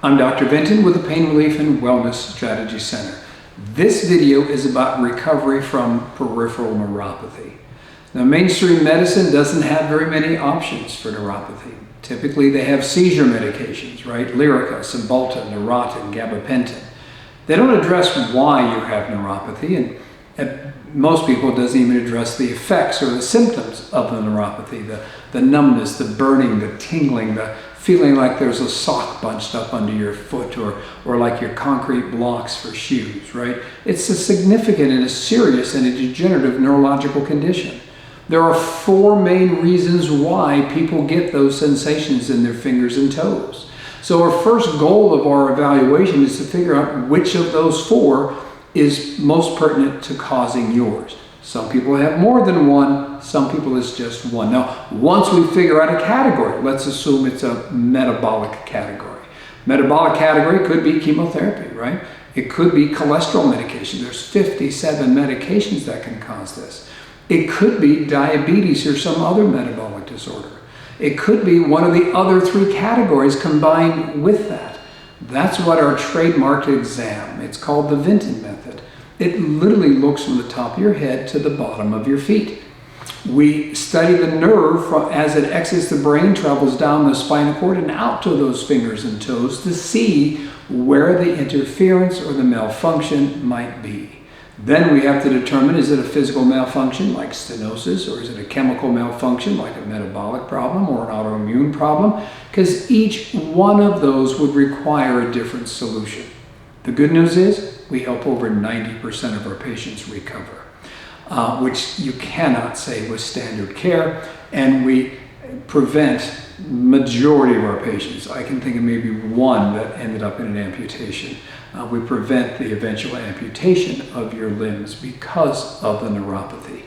I'm Dr. Vinton with the Pain Relief and Wellness Strategy Center. This video is about recovery from peripheral neuropathy. Now, mainstream medicine doesn't have very many options for neuropathy. Typically, they have seizure medications, right? Lyrica, Cymbalta, Neurontin, gabapentin. They don't address why you have neuropathy, and most people, it doesn't even address the effects or the symptoms of the neuropathy, the numbness, the burning, the tingling, the feeling like there's a sock bunched up under your foot or like your concrete blocks for shoes, right? It's a significant and a serious and a degenerative neurological condition. There are four main reasons why people get those sensations in their fingers and toes. So our first goal of our evaluation is to figure out which of those four is most pertinent to causing yours. Some people have more than one, some people it's just one. Now, once we figure out a category, let's assume it's a metabolic category. Metabolic category could be chemotherapy, right? It could be cholesterol medication. There's 57 medications that can cause this. It could be diabetes or some other metabolic disorder. It could be one of the other three categories combined with that. That's what our trademarked exam, it's called the Vinton method. It literally looks from the top of your head to the bottom of your feet. We study the nerve as it exits the brain, travels down the spinal cord and out to those fingers and toes to see where the interference or the malfunction might be. Then we have to determine, is it a physical malfunction like stenosis, or is it a chemical malfunction like a metabolic problem or an autoimmune problem? Because each one of those would require a different solution. The good news is we help over 90% of our patients recover, which you cannot say with standard care, and we prevent majority of our patients. I can think of maybe one that ended up in an amputation. We prevent the eventual amputation of your limbs because of the neuropathy.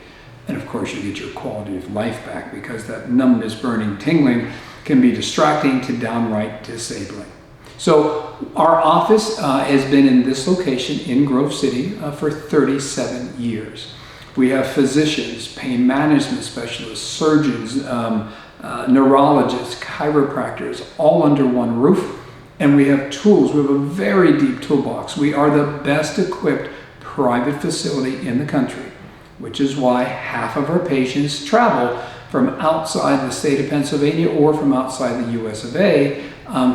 And of course, you get your quality of life back, because that numbness, burning, tingling can be distracting to downright disabling. So our office has been in this location in Grove City for 37 years. We have physicians, pain management specialists, surgeons, neurologists, chiropractors, all under one roof. And we have tools. We have a very deep toolbox. We are the best equipped private facility in the country, which is why half of our patients travel from outside the state of Pennsylvania or from outside the US of A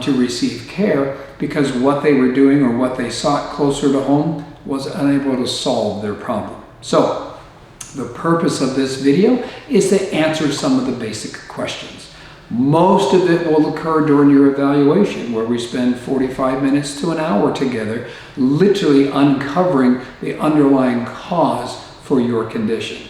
to receive care, because what they were doing or what they sought closer to home was unable to solve their problem. So the purpose of this video is to answer some of the basic questions. Most of it will occur during your evaluation, where we spend 45 minutes to an hour together, literally uncovering the underlying cause for your condition.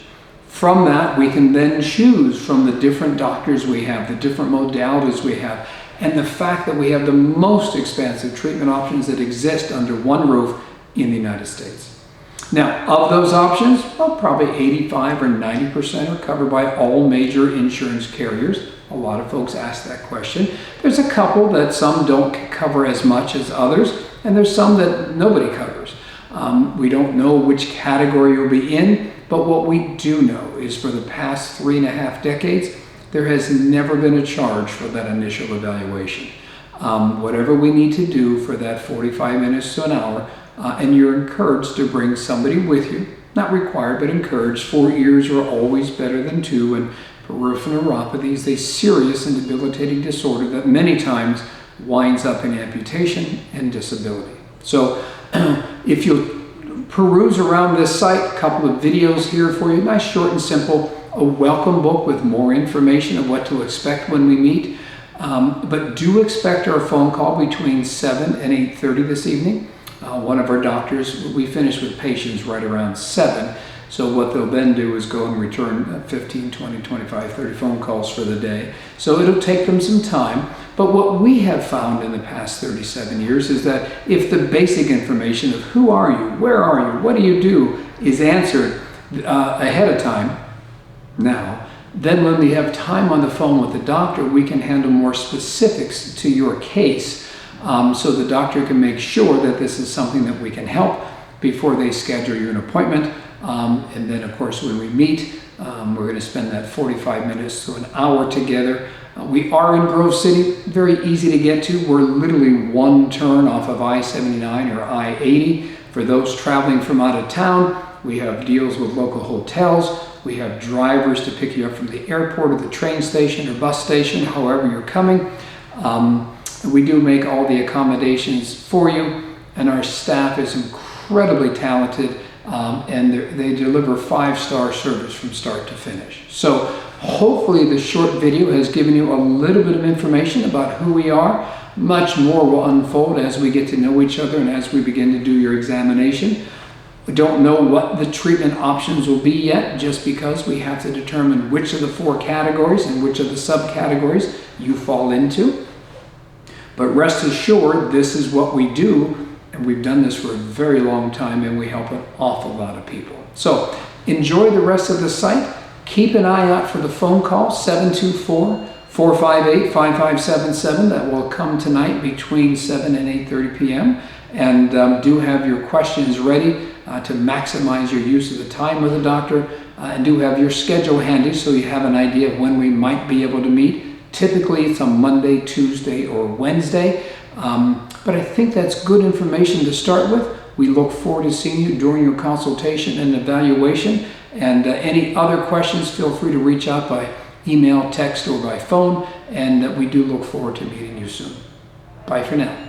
From that, we can then choose from the different doctors we have, the different modalities we have, and the fact that we have the most expansive treatment options that exist under one roof in the United States. Now, of those options, well, probably 85 or 90% are covered by all major insurance carriers. A lot of folks ask that question. There's a couple that some don't cover as much as others, and there's some that nobody covers. We don't know which category you'll be in, but what we do know is for the past 3.5 decades, there has never been a charge for that initial evaluation. Whatever we need to do for that 45 minutes to an hour, and you're encouraged to bring somebody with you, not required, but encouraged. 4 ears are always better than 2, and peripheral neuropathy is a serious and debilitating disorder that many times winds up in amputation and disability. So if you peruse around this site, a couple of videos here for you, nice, short and simple, a welcome book with more information of what to expect when we meet. But do expect our phone call between 7 and 8:30 this evening. One of our doctors, we finish with patients right around 7. So what they'll then do is go and return 15, 20, 25, 30 phone calls for the day. So it'll take them some time. But what we have found in the past 37 years is that if the basic information of who are you, where are you, what do you do is answered ahead of time now, then when we have time on the phone with the doctor, we can handle more specifics to your case, so the doctor can make sure that this is something that we can help before they schedule you an appointment. And then, of course, when we meet, we're going to spend that 45 minutes to an hour together. We are in Grove City, very easy to get to. We're literally one turn off of I-79 or I-80. For those traveling from out of town, we have deals with local hotels. We have drivers to pick you up from the airport or the train station or bus station, however you're coming. We do make all the accommodations for you, and our staff is incredibly talented, and they deliver 5-star service from start to finish. So hopefully this short video has given you a little bit of information about who we are. Much more will unfold as we get to know each other and as we begin to do your examination. We don't know what the treatment options will be yet, just because we have to determine which of the 4 categories and which of the subcategories you fall into. But rest assured, this is what we do, and we've done this for a very long time, and we help an awful lot of people. So enjoy the rest of the site. Keep an eye out for the phone call, 724-458-5577. That will come tonight between 7 and 8:30 p.m. And do have your questions ready to maximize your use of the time with the doctor. And do have your schedule handy so you have an idea of when we might be able to meet. Typically it's on Monday, Tuesday, or Wednesday. But I think that's good information to start with. We look forward to seeing you during your consultation and evaluation. And any other questions, feel free to reach out by email, text, or by phone. And we do look forward to meeting you soon. Bye for now.